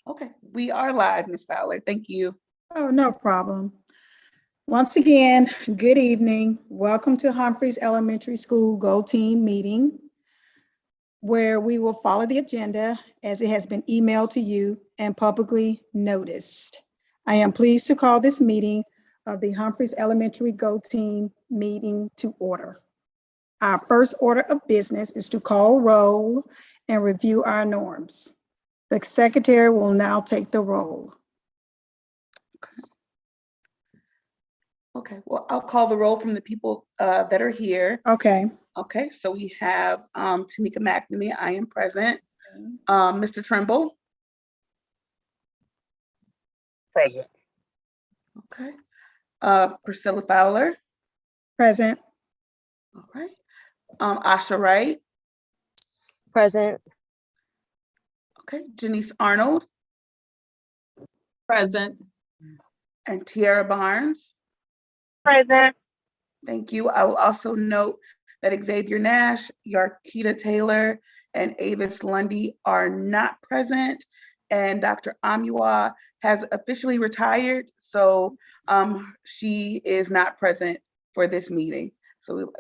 Okay, we are live, Ms. Fowler. Thank you. Oh, no problem. Once again, good evening. Welcome to Humphreys Elementary School Go Team meeting, where we will follow the agenda as it has been emailed to you and publicly noticed. I am pleased to call this meeting of the Humphreys Elementary Go Team meeting to order. Our first order of business is to call roll and review our norms. The secretary will now take the roll. Okay, well, I'll call the roll from the people that are here. Okay. Okay, so we have Tamika McNamee, I am present. Mr. Trimble. Present. Okay. Priscilla Fowler. Present. All right. Asha Wright. Present. Okay. Janice Arnold. Present. And Tiara Barnes. Present. Thank you. I will also note that Xavier Nash, Yarkita Taylor, and Avis Lundy are not present, and Dr. Amua has officially retired, so she is not present for this meeting. So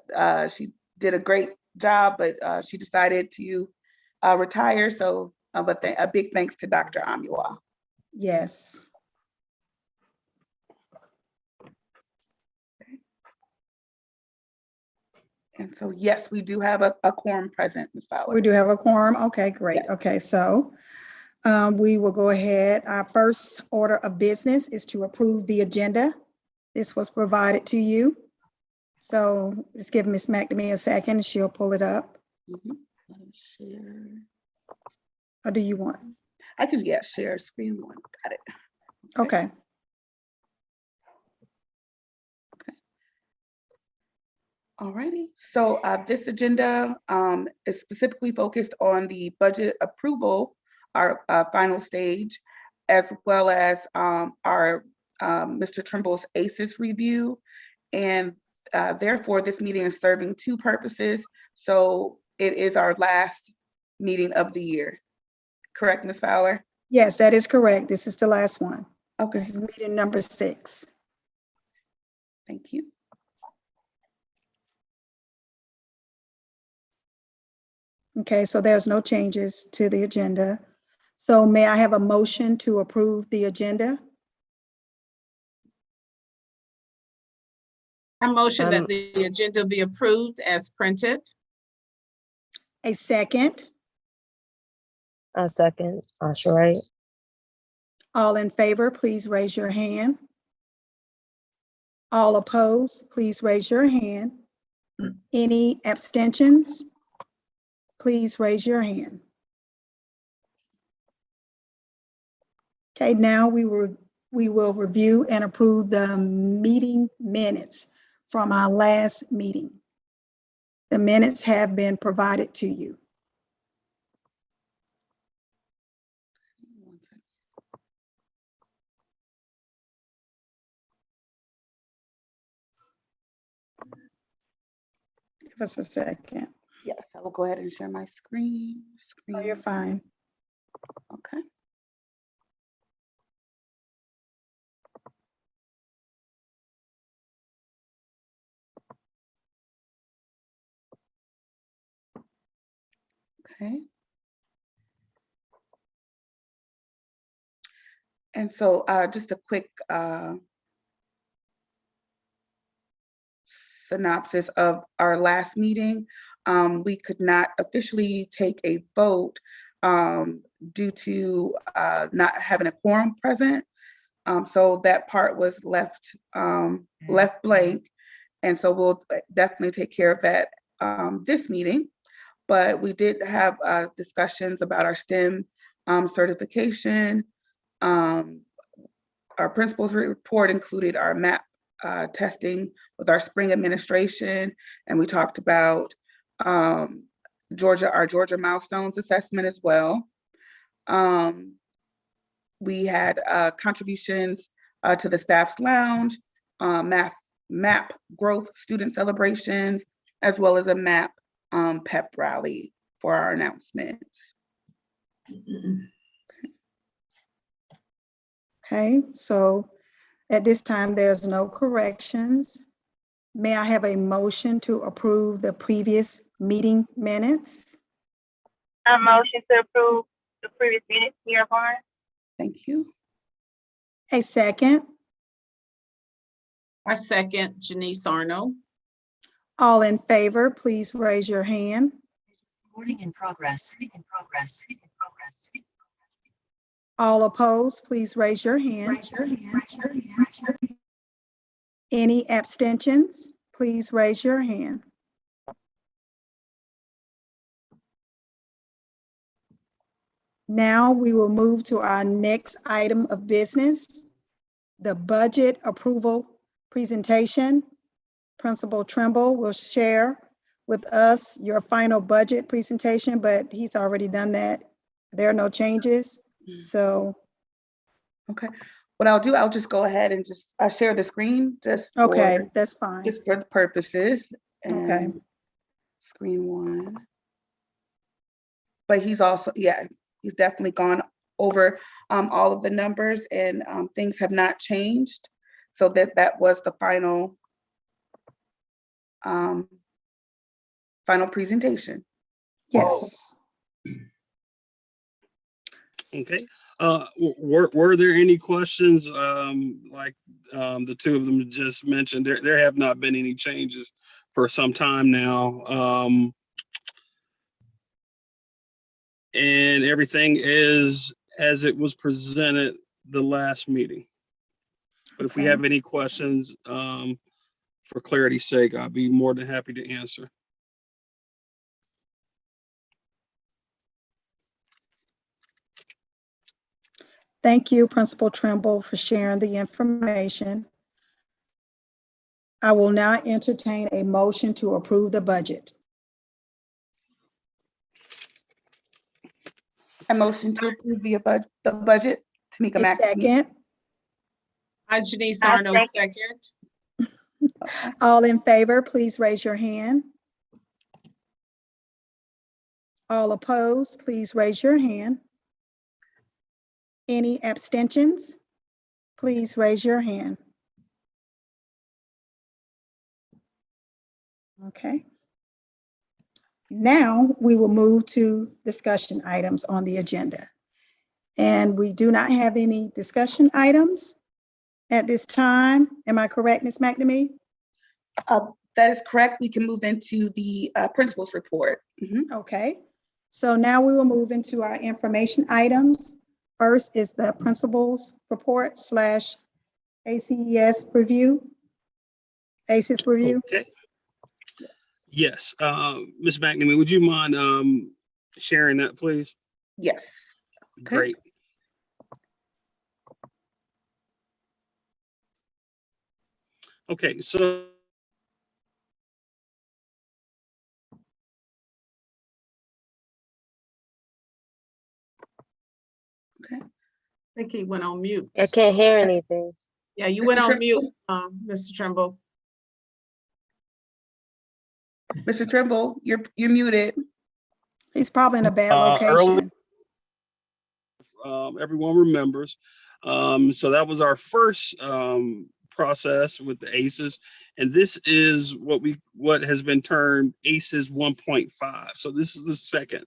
she did a great job, but she decided to retire. So, but a big thanks to Dr. Amua. Yes. And so, yes, we do have a quorum present, Ms. Fowler. We do have a quorum. Okay, great. Yes. Okay, so we will go ahead. Our first order of business is to approve the agenda. This was provided to you. So just give Ms. McNamee a second and she'll pull it up. Mhm. Let me share. Or do you want? I can, yeah, share screen one. Got it. Okay. Alrighty, so this agenda is specifically focused on the budget approval, our final stage, as well as our Mr. Trimble's ACES review. And therefore, this meeting is serving two purposes. So it is our last meeting of the year. Correct, Ms. Fowler? Yes, that is correct. This is the last one. Okay, This is meeting number 6. thank you. Okay, so there's no changes to the agenda. So may I have a motion to approve the agenda? I motion that the agenda be approved as printed. A second? A second. Asha Wright. All in favor, please raise your hand. All opposed, please raise your hand. Any abstentions? Please raise your hand. Okay, now we will review and approve the meeting minutes from our last meeting. The minutes have been provided to you. Give us a second. Yes, I will go ahead and share my screen. Oh, you're fine. Okay. Okay. And so just a quick synopsis of our last meeting. We could not officially take a vote due to not having a quorum present. So that part was left blank. And so we'll definitely take care of that this meeting. But we did have discussions about our STEM certification. Our principal's report included our MAP testing with our spring administration, and we talked about our Georgia milestones assessment as well. We had contributions to the staff's lounge, MAP growth student celebrations, as well as a MAP pep rally for our announcements. Okay, so at this time, there's no corrections. May I have a motion to approve the previous meeting minutes? A motion to approve the previous minutes here, Barnes. Thank you. A second. I second Janice Arno. All in favor, please raise your hand. Recording in progress. In progress. In progress. All opposed, please raise your hand. Any abstentions, please raise your hand. Now we will move to our next item of business, the budget approval presentation. Principal Trimble will share with us your final budget presentation, but he's already done that. There are no changes, so. Okay. What I'll do, I'll just go ahead and just share the screen just Okay, for, that's fine. just for the purposes. Okay. And screen one. But he's also, yeah, he's definitely gone over all of the numbers, and things have not changed. So that was the final final presentation. Yes. Okay. Were there any questions like the two of them just mentioned? There have not been any changes for some time now. And everything is as it was presented the last meeting. But if we Okay. have any questions, for clarity's sake, I'll be more than happy to answer. Thank you, Principal Trimble, for sharing the information. I will now entertain a motion to approve the budget. A motion to approve the budget. Tamika A McNamee. second. I, Janice I Arno, second. second. Okay. All in favor, please raise your hand. All opposed, please raise your hand. Any abstentions? Please raise your hand. Okay. Now we will move to discussion items on the agenda. And we do not have any discussion items at this time. Am I correct, Ms. McNamee? That is correct. We can move into the principal's report. Mhm. Okay. So now we will move into our information items. First is the principal's report / ACES review. ACES review. Okay. Yes. Ms. McNamee, would you mind sharing that, please? Yes. Okay. Great. Okay, so I think he went on mute. I can't hear anything. Yeah, you went Mr. on mute, Trimble? Mr. Trimble. Mr. Trimble, you're muted. He's probably in a bad early- location. everyone remembers. So that was our first process with the ACEs, and this is what has been termed ACEs 1.5. So this is the second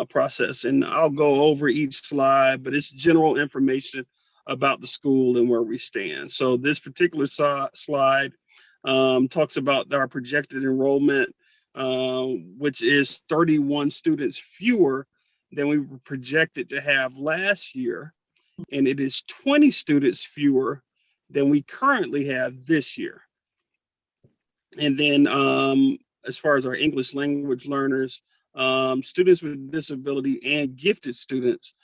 process, and I'll go over each slide, but it's general information about the school and where we stand. So this particular slide talks about our projected enrollment, which is 31 students fewer than we were projected to have last year. And it is 20 students fewer than we currently have this year. And then as far as our English language learners, students with disability and gifted students,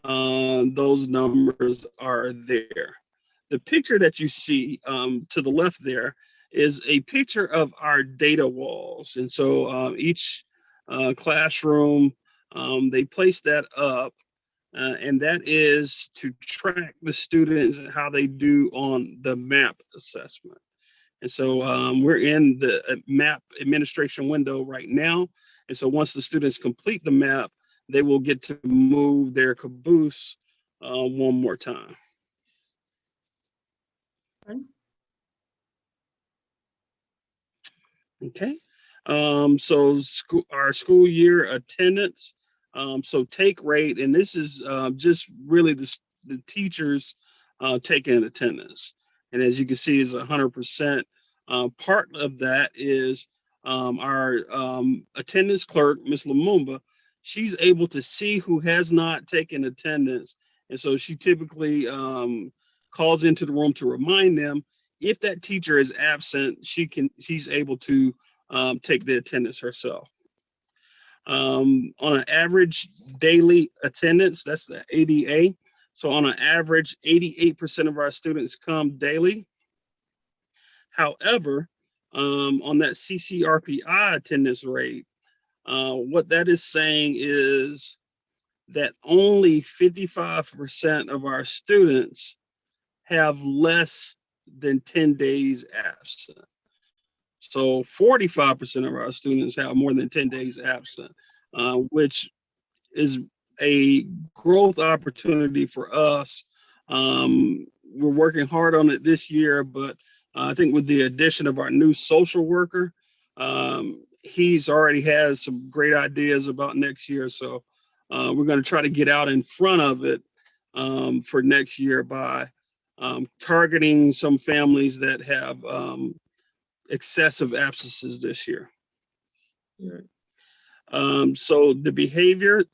those numbers are there. The picture that you see to the left there is a picture of our data walls. And so each classroom, they place that up, and that is to track the students and how they do on the MAP assessment. And so we're in the MAP administration window right now. And so once the students complete the MAP, they will get to move their caboose one more time. Okay. So our school year attendance, so take rate, and this is just really the teachers taking attendance. And as you can see, is 100%. Part of that is our attendance clerk, Miss Lumumba. She's able to see who has not taken attendance, and so she typically calls into the room to remind them. If that teacher is absent, she's able to take the attendance herself. On an average daily attendance, that's the ADA. So on an average, 88% of our students come daily. However, on that CCRPI attendance rate, what that is saying is that only 55% of our students have less than 10 days absent. So 45% of our students have more than 10 days absent, which is a growth opportunity for us. We're working hard on it this year, but I think with the addition of our new social worker, he's already has some great ideas about next year. So we're going to try to get out in front of it for next year by targeting some families that have excessive absences this year. So the behavior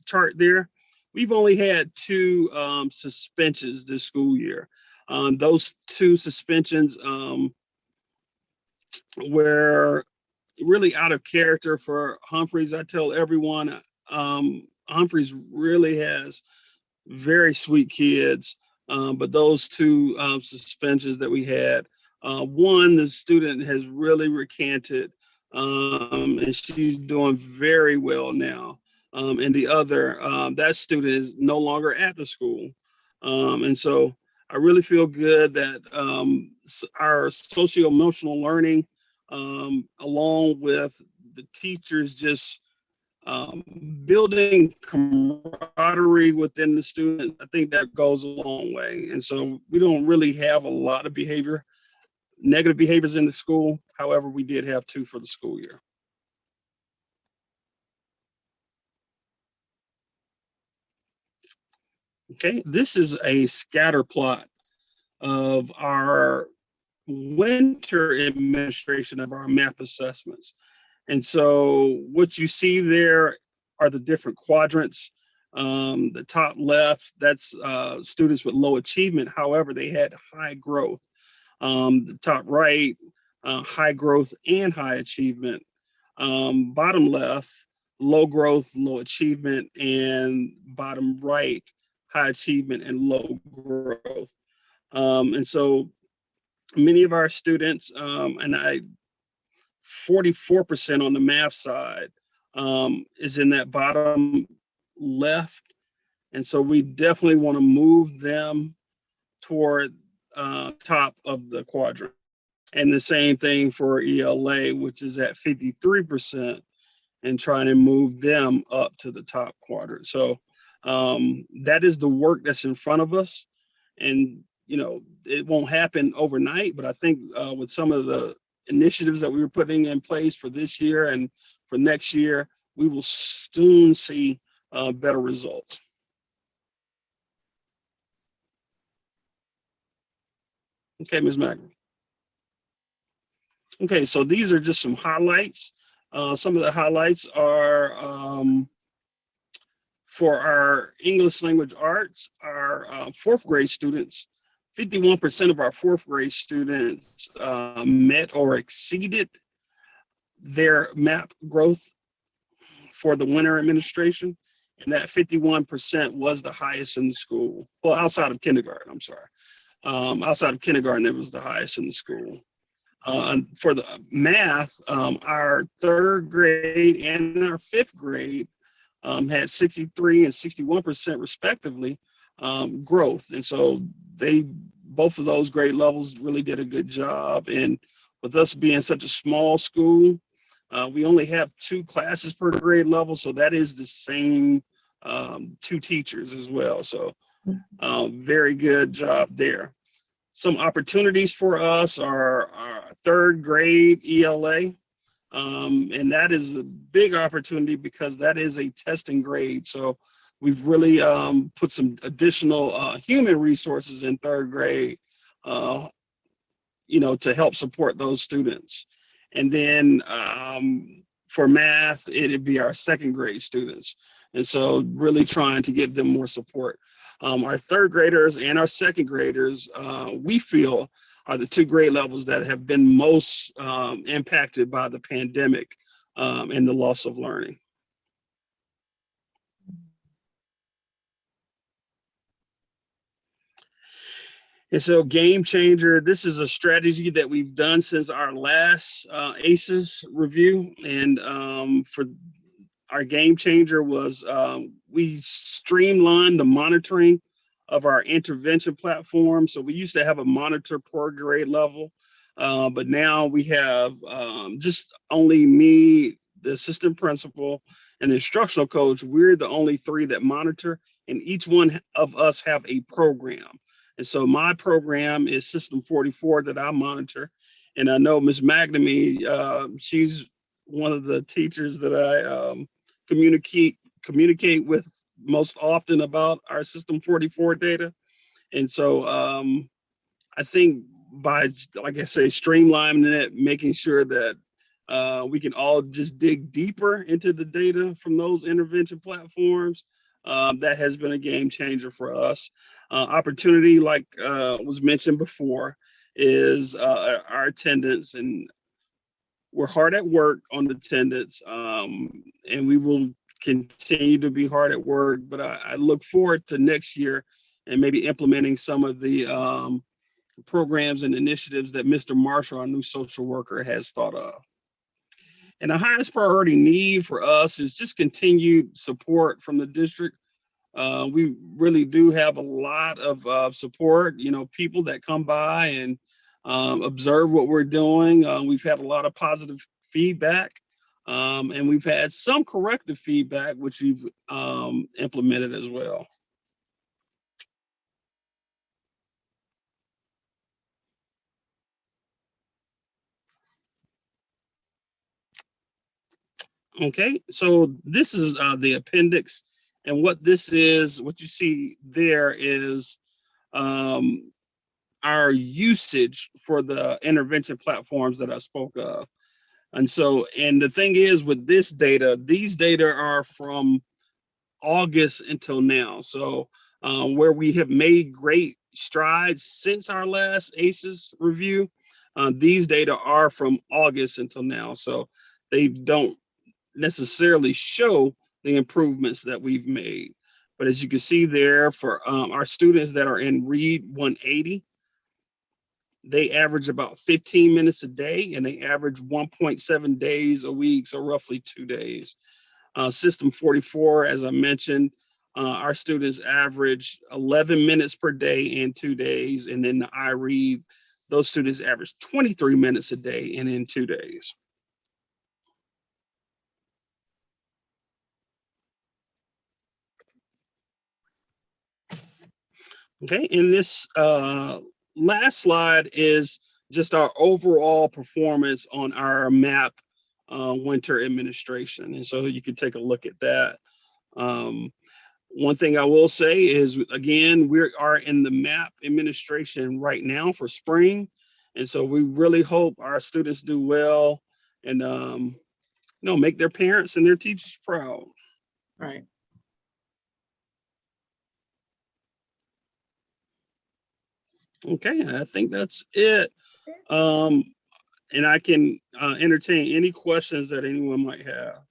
chart there, we've only had 2 suspensions this school year. Those 2 suspensions were really out of character for Humphreys. I tell everyone, Humphreys really has very sweet kids, but those 2 suspensions that we had, one, the student has really recanted, and she's doing very well now. And the other, that student is no longer at the school. And so I really feel good that our socio-emotional learning, along with the teachers just building camaraderie within the student, I think that goes a long way. And so we don't really have a lot of negative behaviors in the school. However, we did have 2 for the school year. Okay, this is a scatter plot of our winter administration of our math assessments. And so what you see there are the different quadrants. The top left, that's students with low achievement. However, they had high growth. The top right, high growth and high achievement. Bottom left, low growth, low achievement, and bottom right, high achievement and low growth. And so many of our students, 44% on the math side is in that bottom left. And so we definitely want to move them toward top of the quadrant. And the same thing for ELA, which is at 53%, and trying to move them up to the top quadrant. So that is the work that's in front of us. And, you know, it won't happen overnight, but I think with some of the initiatives that we were putting in place for this year and for next year, we will soon see better results. Okay, Ms. Magri. Okay, so these are just some highlights. Some of the highlights are for our English language arts, our 4th grade students. 51% of our 4th grade students met or exceeded their MAP growth for the winter administration. And that 51% was the highest in the school. Well, outside of kindergarten, I'm sorry. Outside of kindergarten, it was the highest in the school. For the math, our 3rd grade and our 5th grade had 63 and 61% respectively growth. And so both of those grade levels really did a good job. And with us being such a small school, we only have 2 classes per grade level. So that is the same 2 teachers as well. So very good job there. Some opportunities for us are our third grade ELA. And that is a big opportunity because that is a testing grade. So we've really put some additional human resources in third grade, to help support those students. And then for math, it'd be our second grade students. And so really trying to give them more support. Our third graders and our second graders, we feel, are the two grade levels that have been most impacted by the pandemic and the loss of learning. And so Game Changer, this is a strategy that we've done since our last ACES review. And for our Game Changer was we streamlined the monitoring of our intervention platform. So we used to have a monitor per grade level, but now we have just only me, the assistant principal, and the instructional coach. We're the only three that monitor, and each one of us have a program. And so my program is System 44 that I monitor. And I know Ms. McNamee, she's one of the teachers that I communicate with most often about our System 44 data. And so I think by, like I say, streamlining it, making sure that we can all just dig deeper into the data from those intervention platforms, that has been a game changer for us. Opportunity, like was mentioned before, is our attendance, and we're hard at work on attendance, and we will continue to be hard at work, but I look forward to next year and maybe implementing some of the programs and initiatives that Mr. Marshall, our new social worker, has thought of. And the highest priority need for us is just continued support from the district. We really do have a lot of support, people that come by and observe what we're doing. We've had a lot of positive feedback, and we've had some corrective feedback, which we've implemented as well. Okay, so this is the appendix, and what you see there is our usage for the intervention platforms that I spoke of. And the thing is with this data, these data are from August until now. So where we have made great strides since our last ACES review, these data are from August until now. So they don't necessarily show the improvements that we've made. But as you can see there, for our students that are in Read 180, they average about 15 minutes a day, and they average 1.7 days a week, so roughly 2 days. System 44, as I mentioned, our students average 11 minutes per day in 2 days, and then the iRead, those students average 23 minutes a day and in 2 days. Okay, and this last slide is just our overall performance on our MAP winter administration. And so you can take a look at that. One thing I will say is, again, we are in the MAP administration right now for spring. And so we really hope our students do well and make their parents and their teachers proud. Right. Okay, I think that's it. And I can entertain any questions that anyone might have.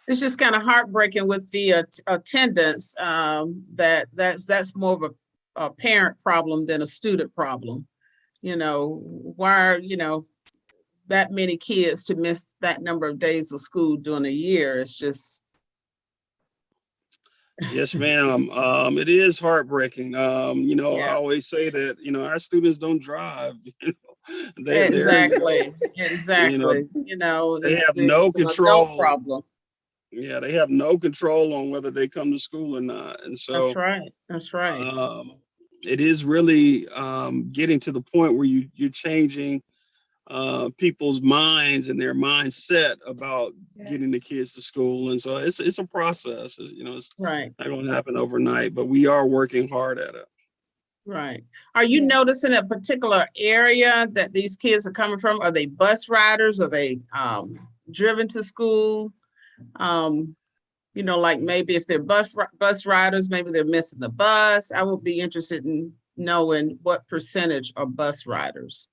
It's just kind of heartbreaking with the attendance. That's more of a parent problem than a student problem. Why are that many kids to miss that number of days of school during a year? It's just. Yes, ma'am. It is heartbreaking. Yeah. I always say that, our students don't drive. Exactly. They have no it's an control. adult problem. Yeah, they have no control on whether they come to school or not. And so That's right. That's right. it is really getting to the point where you're changing people's minds and their mindset about getting the Yes. kids to school. And so it's a process. It's Right. not going to happen overnight, but we are working hard at it. Right. Are you Yeah. noticing a particular area that these kids are coming from? Are they bus riders? Are they driven to school? Like maybe if they're bus riders, maybe they're missing the bus. I would be interested in knowing what percentage are bus riders.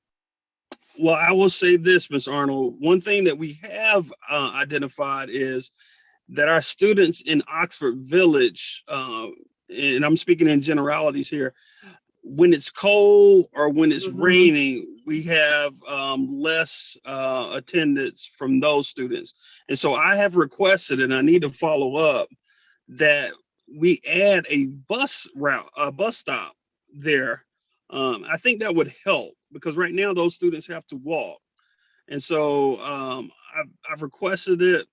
Well, I will say this, Ms. Arnold. One thing that we have identified is that our students in Oxford Village, and I'm speaking in generalities here, when it's cold or when it's Mhm. raining, we have less attendance from those students. And so I have requested, and I need to follow up, that we add a bus route, a bus stop there. I think that would help because right now those students have to walk. And so I've requested it.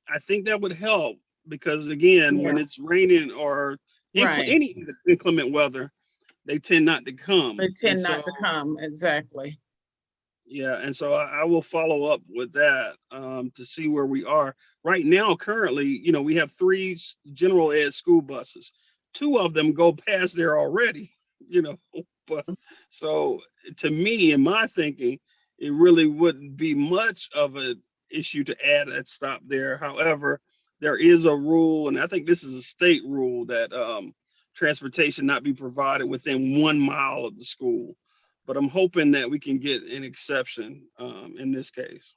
I think that would help because again, when it's Yes. raining or Right. any inclement weather, they tend not to come. They And tend not so, to come. Exactly. yeah, and so I will follow up with that to see where we are. Right now, currently, we have 3 general ed school buses. 2 of them go past there already, but so to me, in my thinking, it really wouldn't be much of an issue to add that stop there. However, there is a rule, and I think this is a state rule that transportation not be provided within 1 mile of the school. But I'm hoping that we can get an exception in this case.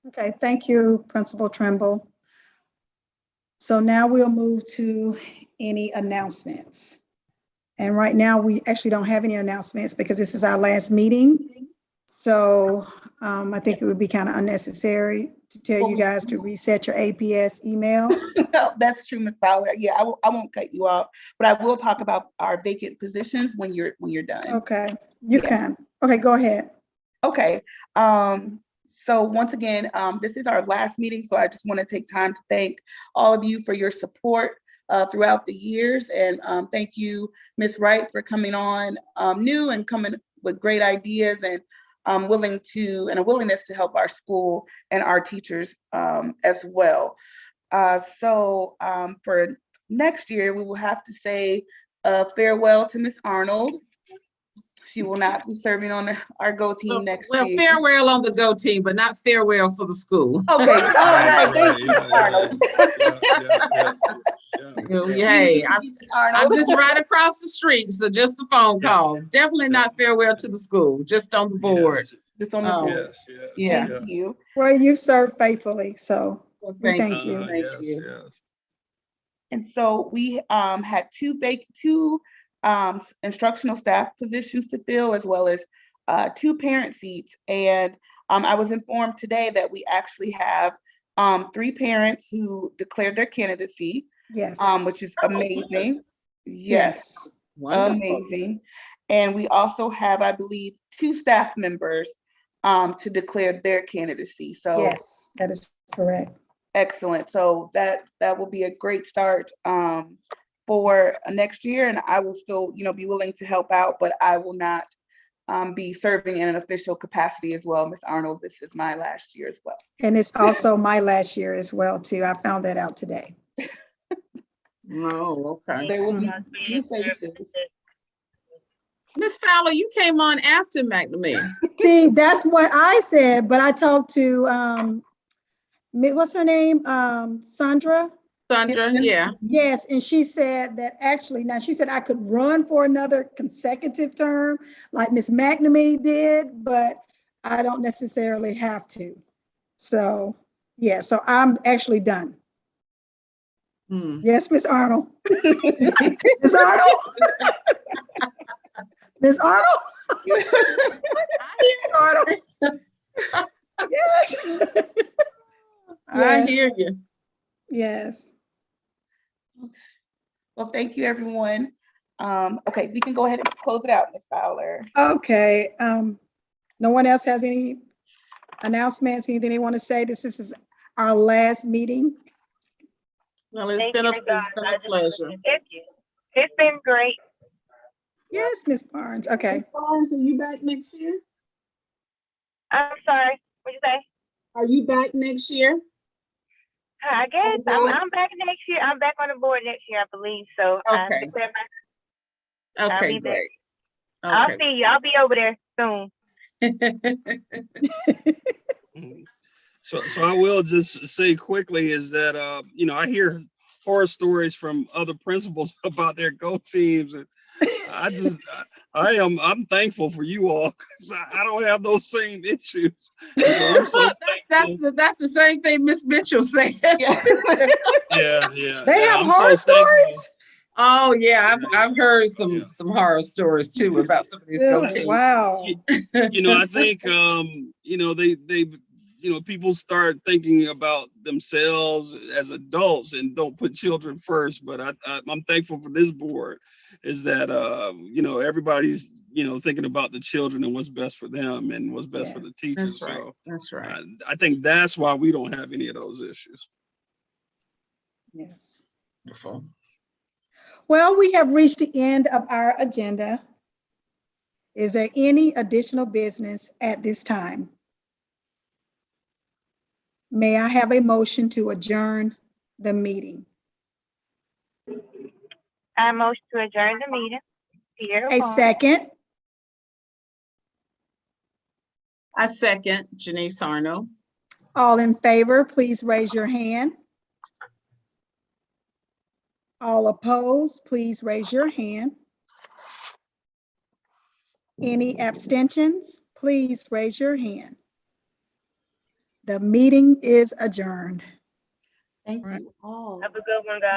Okay, thank you, Principal Trimble. So now we'll move to any announcements. And right now, we actually don't have any announcements because this is our last meeting. So I think it would be kind of unnecessary to tell you guys to reset your APS email. That's true, Ms. Fowler. Yeah, I won't cut you off, but I will talk about our vacant positions when you're done. Okay, you Yeah. can. Okay, go ahead. Okay. So once again, this is our last meeting, so I just want to take time to thank all of you for your support throughout the years, and thank you, Ms. Wright, for coming on new and coming with great ideas and a willingness to help our school and our teachers as well. So for next year, we will have to say farewell to Ms. Arnold. She will not be serving on our Go team next year. Farewell on the Go team, but not farewell for the school. Okay, all right, thank you, Ms. Arnold. Hey, I'm just right across the street, so just a phone call. Definitely not farewell to the school, just on the board. Just on the board. Yeah. Thank you. Well, you've served faithfully, so we thank you. Thank you. And so we had two instructional staff positions to fill, as well as 2 parent seats. And I was informed today that we actually have 3 parents who declared their candidacy, Yes. which is amazing. Yes, Wonderful. amazing. And we also have, I believe, 2 staff members to declare their candidacy. So Yes, that is correct. excellent. So that will be a great start for next year, and I will still, be willing to help out, but I will not be serving in an official capacity as well, Ms. Arnold. This is my last year as well. And it's also my last year as well, too. I found that out today. Oh, okay. There will be new faces. Miss Fowler, you came on after McNamee. See, that's what I said, but I talked to, what's her name? Sandra? Sandra, yeah. Yes, and she said that actually, now she said I could run for another consecutive term like Miss McNamee did, but I don't necessarily have to. So, yeah, so I'm actually done. Yes, Miss Arnold. Miss Arnold? Miss Arnold? Arnold. Yes. I hear you. Yes. Well, thank you, everyone. Okay, we can go ahead and close it out, Ms. Fowler. Okay. No one else has any announcements, anything they want to say? This is our last meeting. Well, it's Thank been you a, to it's God. been I a just- pleasure. It's been great. Yes, Ms. Barnes. Okay. Barnes, are you back next year? I'm sorry. What'd you say? Are you back next year? I guess the board? I'm back next year. I'm back on the board next year, I believe. So I Okay. declare I'll Okay, be there. great. I'll Okay. see you. I'll be over there soon. Mhm. So I will just say quickly is that, you know, I hear horror stories from other principals about their Go teams. And I'm thankful for you all because I don't have those same issues. And so I'm so Well, thankful. that's the same thing Miss Mitchell said. Yeah. Yeah. They yeah, have I'm horror so thankful. stories? Oh, yeah, I've heard Yeah. some horror stories too about some of these Go Really? teams. Wow. You know, I think, you know, you know, people start thinking about themselves as adults and don't put children first. But I'm thankful for this board is that, you know, everybody's, you know, thinking about the children and what's best for them and what's best for Yes, the teachers. That's right. So That's right. I think that's why we don't have any of those issues. Yes. Wonderful. Well, we have reached the end of our agenda. Is there any additional business at this time? May I have a motion to adjourn the meeting? I motion to adjourn the meeting. Sierra A Barnes. second. I second Janice Arno. All in favor, please raise your hand. All opposed, please raise your hand. Any abstentions? Please raise your hand. The meeting is adjourned. Thank Right. you all. Have a good one, guys.